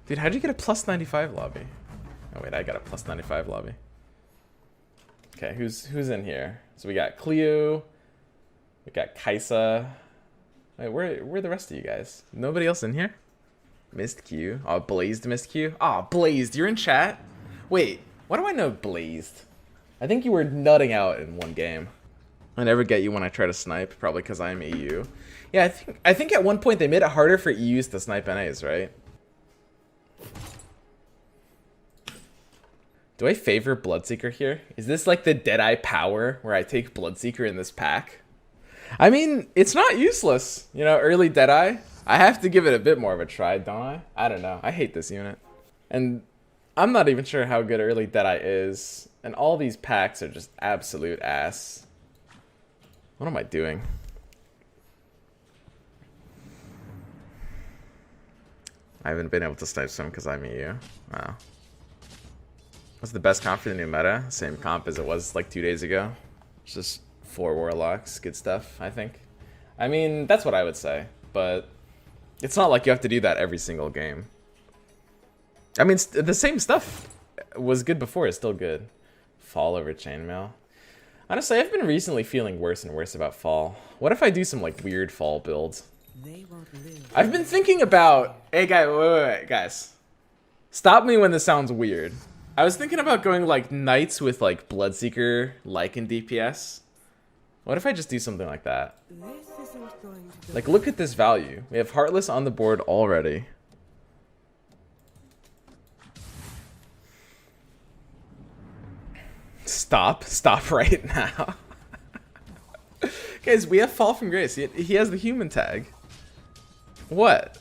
Dude, how'd you get a plus 95 lobby? Oh wait, I got a plus 95 lobby. Okay, who's in here? So we got Cleo, we got Kaisa. Wait, where are the rest of you guys? Nobody else in here? Missed Q. Oh, Blazed missed Q. Oh, Blazed, you're in chat? Wait, why do I know Blazed? I think you were nutting out in one game. I never get you when I try to snipe, probably because I'm EU. Yeah, I think at one point they made it harder for EUs to snipe NAs, right? Do I favor Bloodseeker here? Is this like the Deadeye power where I take Bloodseeker in this pack? I mean, it's not useless. You know, early Deadeye. I have to give it a bit more of a try, don't I? I don't know. I hate this unit. And I'm not even sure how good early Deadeye is. And all these packs are just absolute ass. What am I doing? I haven't been able to snipe some because I'm EU. Wow. What's the best comp for the new meta? Same comp as it was like 2 days ago. It's just 4 warlocks. Good stuff, I think. I mean, that's what I would say. But it's not like you have to do that every single game. I mean, the same stuff was good before. It's still good. Fall over chainmail. Honestly, I've been recently feeling worse and worse about fall. What if I do some like weird fall builds? I've been thinking about... Hey, guys. Stop me when this sounds weird. I was thinking about going like knights with like Bloodseeker, Lycan DPS. What if I just do something like that? Like, look at this value. We have Heartless on the board already. Stop right now. Guys, we have Fall from Grace. He has the human tag. What?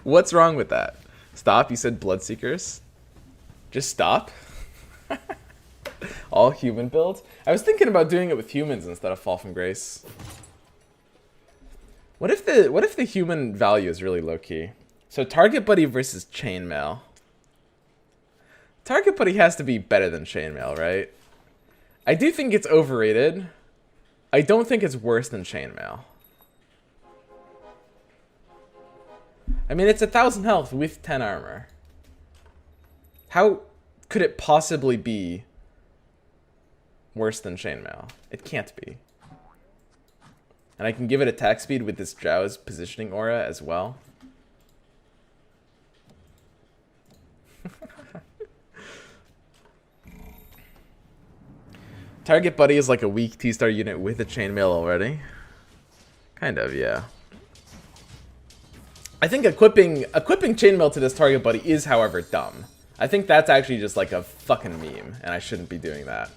What's wrong with that? Stop, you said Bloodseekers? Just stop? All human builds? I was thinking about doing it with humans instead of Fall from Grace. What if the human value is really low key? So Target Buddy versus Chainmail. Target Buddy has to be better than Chainmail, right? I do think it's overrated. I don't think it's worse than Chainmail. I mean, it's 1,000 health with 10 armor. How could it possibly be worse than Chainmail? It can't be. And I can give it attack speed with this Drow's positioning aura as well. Target Buddy is like a weak T-star unit with a chainmail already. Kind of, yeah. I think equipping chainmail to this Target Buddy is, however, dumb. I think that's actually just like a fucking meme, and I shouldn't be doing that.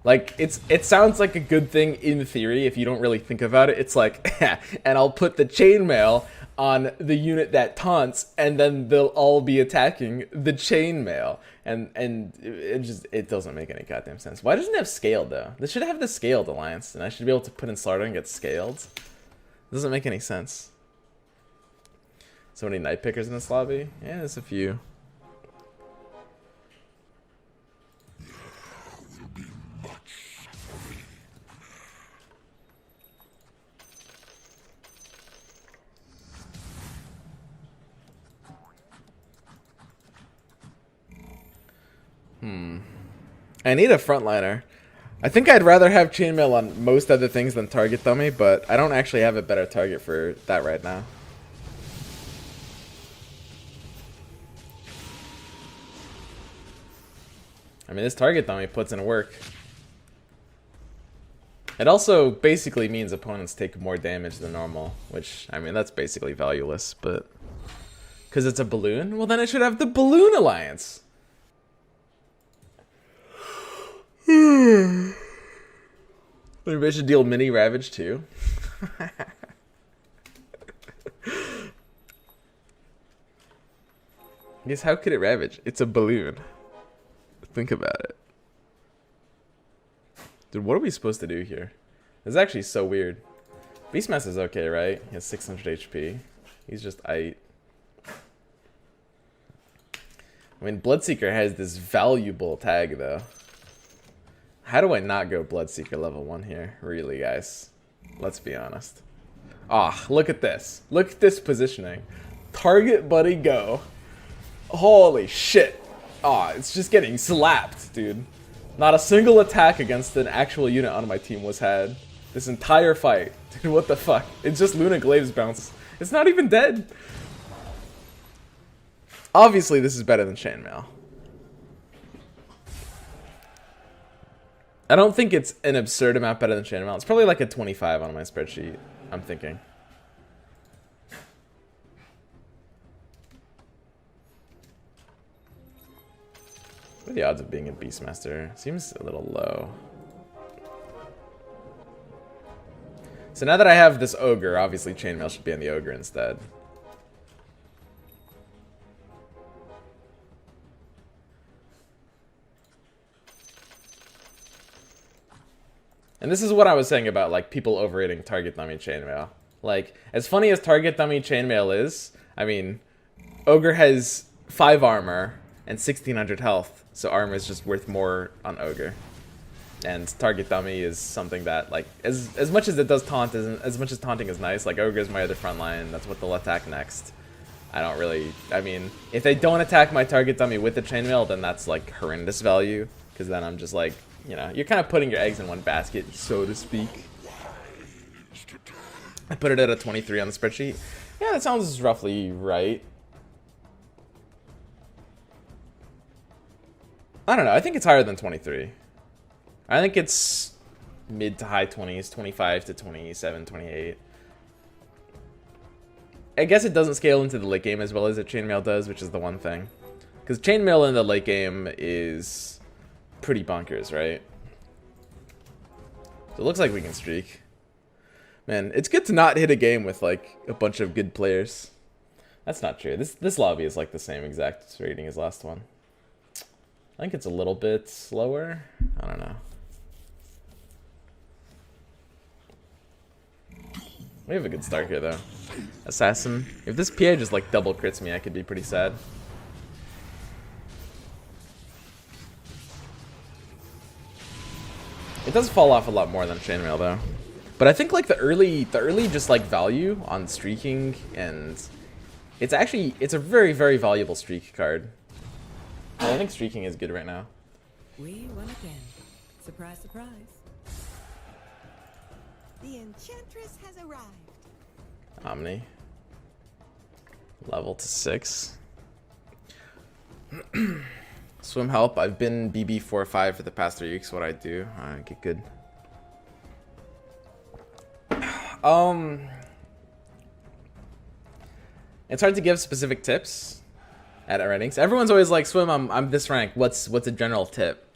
Like, it sounds like a good thing in theory if you don't really think about it. It's like, and I'll put the chainmail on the unit that taunts, and then they'll all be attacking the chainmail. And it doesn't make any goddamn sense. Why doesn't it have scaled, though? This should have the scaled alliance, and I should be able to put in Slardar and get scaled. It doesn't make any sense. So many night pickers in this lobby? Yeah, there's a few. I need a frontliner. I think I'd rather have chainmail on most other things than target dummy, but I don't actually have a better target for that right now. I mean, this target dummy puts in work. It also basically means opponents take more damage than normal, which, I mean, that's basically valueless, but... Because it's a balloon? Well, then it should have the Balloon Alliance! Maybe I should deal mini Ravage too. I guess how could it Ravage? It's a balloon. Think about it. Dude, what are we supposed to do here? This is actually so weird. Beastmaster is okay, right? He has 600 HP. He's just aight. I mean, Bloodseeker has this valuable tag, though. How do I not go Bloodseeker level 1 here? Really, guys? Let's be honest. Ah, look at this. Look at this positioning. Target buddy go. Holy shit. Ah, it's just getting slapped, dude. Not a single attack against an actual unit on my team was had. This entire fight. Dude, what the fuck? It's just Luna Glaive's bounce. It's not even dead. Obviously, this is better than Chainmail. I don't think it's an absurd amount better than Chainmail. It's probably like a 25 on my spreadsheet, I'm thinking. What are the odds of being a Beastmaster? Seems a little low. So now that I have this Ogre, obviously Chainmail should be on the Ogre instead. And this is what I was saying about like people overrating target dummy chainmail. Like, as funny as target dummy chainmail is, I mean, Ogre has 5 armor and 1600 health, so armor is just worth more on Ogre. And target dummy is something that, like, as much as it does taunt, as much as taunting is nice, like Ogre is my other front line, that's what they'll attack next. I don't really, I mean, if they don't attack my target dummy with the chainmail, then that's like horrendous value, because then I'm just like, you know, you're kind of putting your eggs in one basket, so to speak. I put it at a 23 on the spreadsheet. Yeah, that sounds roughly right. I don't know, I think it's higher than 23. I think it's mid to high 20s, 25 to 27, 28. I guess it doesn't scale into the late game as well as chainmail does, which is the one thing. Because chainmail in the late game is pretty bonkers, right? So it looks like we can streak. Man, it's good to not hit a game with like a bunch of good players. That's not true. This lobby is like the same exact rating as last one. I think it's a little bit slower. I don't know. We have a good start here though. Assassin. If this PA just like double crits me, I could be pretty sad. It does fall off a lot more than chainmail though. But I think like the early just like value on streaking, and it's a very, very valuable streak card. I think streaking is good right now. We won again. Surprise, surprise. The Enchantress has arrived. Omni. Level to 6. Swim help. I've been BB 4 or 5 for the past 3 weeks. What I do, I get good. It's hard to give specific tips at rankings. Everyone's always like, Swim, I'm this rank. What's a general tip?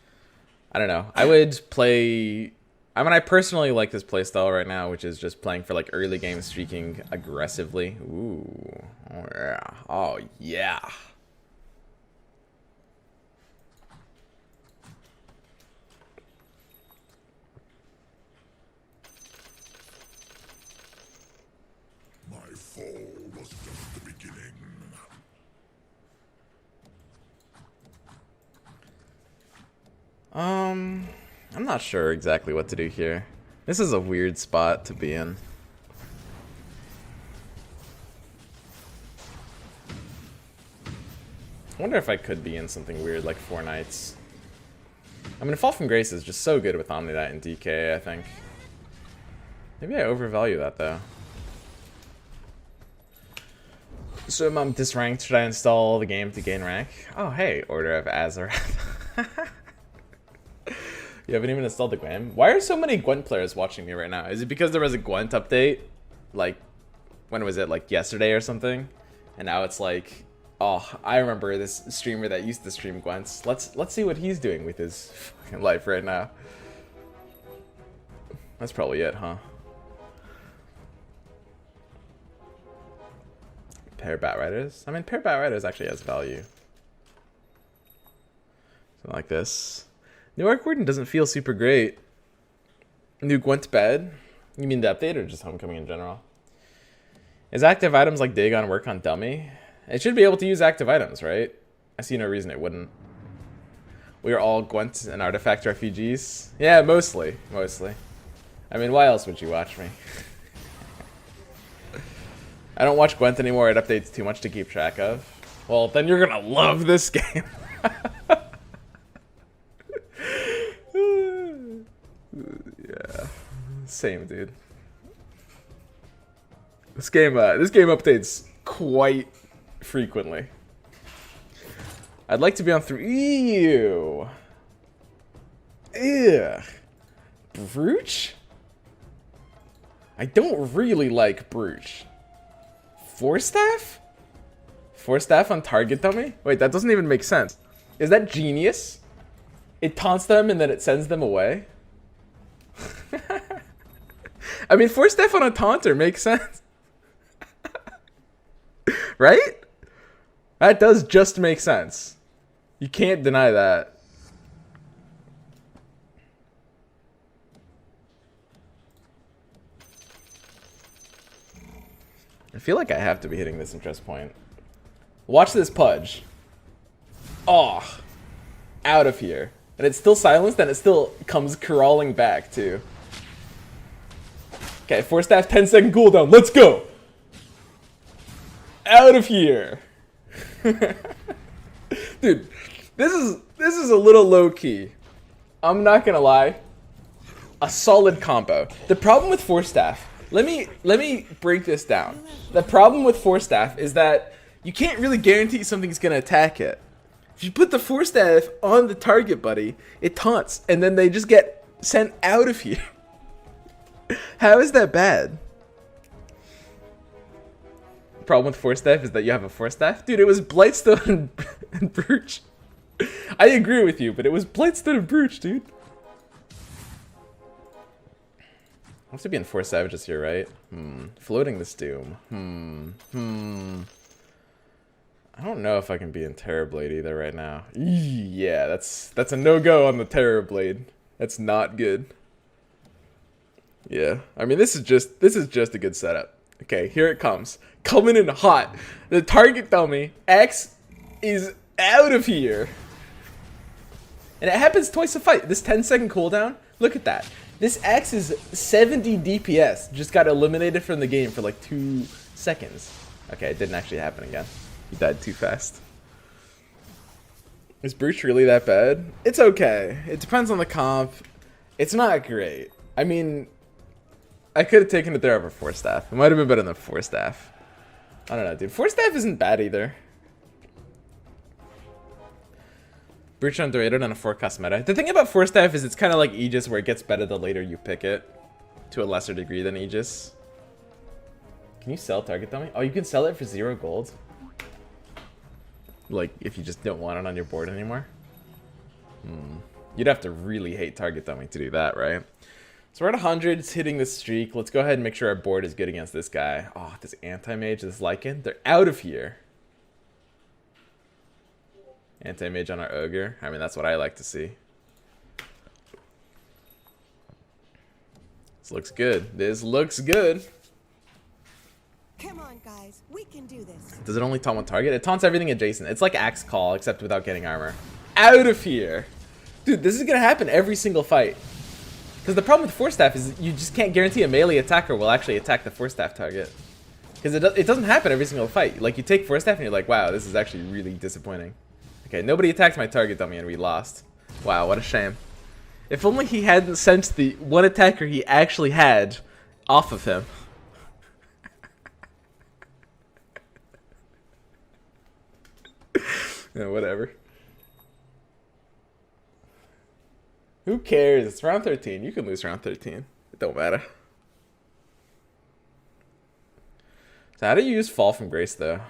I don't know. I would play. I mean, I personally like this playstyle right now, which is just playing for like early game streaking aggressively. Ooh, oh yeah, oh yeah. My fall was just the beginning. I'm not sure exactly what to do here. This is a weird spot to be in. I wonder if I could be in something weird like 4 Knights. I mean, Fall from Grace is just so good with Omnidite and DK, I think. Maybe I overvalue that, though. So if I'm disranked, should I install the game to gain rank? Oh, hey, Order of Azarath. You haven't even installed the Gwent? Why are so many Gwent players watching me right now? Is it because there was a Gwent update? Like, when was it? Like yesterday or something? And now it's like, oh, I remember this streamer that used to stream Gwents. Let's see what he's doing with his fucking life right now. That's probably it, huh? Pair Batriders? I mean, Pair Batriders actually has value. Something like this. New Arc Warden doesn't feel super great. New Gwent bad? You mean the update or just Homecoming in general? Is active items like Dagon work on dummy? It should be able to use active items, right? I see no reason it wouldn't. We are all Gwent and Artifact refugees? Yeah, mostly. Mostly. I mean, why else would you watch me? I don't watch Gwent anymore. It updates too much to keep track of. Well, then you're gonna love this game. Yeah, same, dude. This game updates quite frequently. I'd like to be on 3. Ew. Ugh. Brooch? I don't really like Brooch. Force Staff? Force Staff on target dummy? Wait, that doesn't even make sense. Is that genius? It taunts them and then it sends them away? I mean, Force Staff on a taunter makes sense. Right? That does just make sense. You can't deny that. I feel like I have to be hitting this interest point. Watch this pudge. Oh, out of here. And it's still silenced and it still comes crawling back too. Okay, Force Staff 10-second cooldown. Let's go. Out of here. Dude, this is a little low key. I'm not gonna lie. A solid combo. The problem with Force Staff, let me break this down. The problem with Force Staff is that you can't really guarantee something's gonna attack it. If you put the Force Staff on the target, buddy, it taunts, and then they just get sent out of here. How is that bad? The problem with Force Staff is that you have a Force Staff? Dude, it was Blightstone and Brooch. I agree with you, but it was Blightstone and Brooch, dude. I have to be in 4 Savages here, right? Floating this Doom. I don't know if I can be in Terrorblade either right now. Yeah, that's a no-go on the Terrorblade. That's not good. Yeah, I mean this is just a good setup. Okay, here it comes. Coming in hot. The target dummy, X, is out of here. And it happens twice a fight. This 10-second cooldown, look at that. This X is 70 DPS. Just got eliminated from the game for like 2 seconds. Okay, it didn't actually happen again. He died too fast. Is Brooch really that bad? It's okay. It depends on the comp. It's not great. I mean, I could have taken it there over Force Staff. It might have been better than Force Staff. I don't know, dude. Force Staff isn't bad either. Brooch underrated on a 4-cost meta. The thing about Force Staff is it's kind of like Aegis, where it gets better the later you pick it. To a lesser degree than Aegis. Can you sell target dummy? Oh, you can sell it for 0 gold. Like, if you just don't want it on your board anymore. You'd have to really hate target dummy to do that, right? So we're at 100, it's hitting this streak. Let's go ahead and make sure our board is good against this guy. Oh, this anti-mage, this Lycan, they're out of here. Anti-mage on our ogre. I mean, that's what I like to see. This looks good. This looks good. Come on, guys. We can do this. Does it only taunt one target? It taunts everything adjacent. It's like Axe Call, except without getting armor. Out of here. Dude, this is going to happen every single fight. Because the problem with Force Staff is you just can't guarantee a melee attacker will actually attack the Force Staff target. Because it doesn't happen every single fight. Like, you take Force Staff and you're like, wow, this is actually really disappointing. Okay, nobody attacked my target dummy and we lost. Wow, what a shame. If only he hadn't sent the one attacker he actually had off of him. Yeah, whatever. Who cares? It's round 13. You can lose round 13. It don't matter. So how do you use Fall from Grace, though?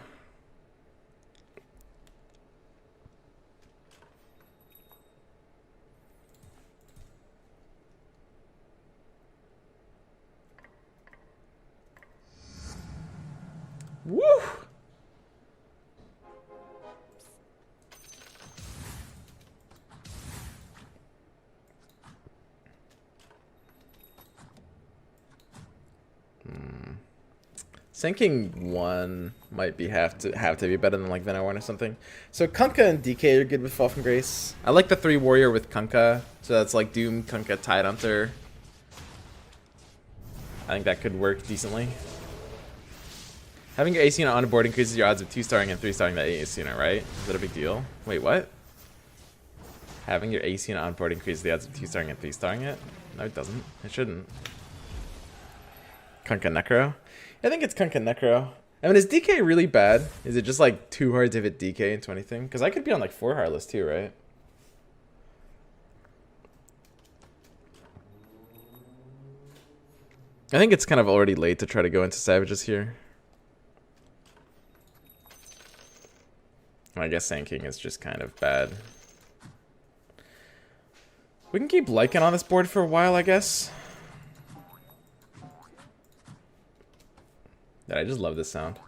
Woo! Sinking 1 might be have to be better than like Venom 1 or something. So Kunkka and DK are good with Fall from Grace. I like the 3 warrior with Kunkka, so that's like Doom, Kunkka, Tidehunter. I think that could work decently. Having your AC unit on board increases your odds of 2-starring and 3-starring that AC unit, right? Is that a big deal? Wait, what? Having your AC unit on board increases the odds of 2-starring and 3-starring it? No, it doesn't. It shouldn't. Kunkka Necro? I think it's Kunkka Necro. I mean, is DK really bad? Is it just like too hard to hit DK into anything? Because I could be on like 4 Heartless too, right? I think it's kind of already late to try to go into Savages here. I guess Sand King is just kind of bad. We can keep Lycan on this board for a while, I guess. I just love this sound.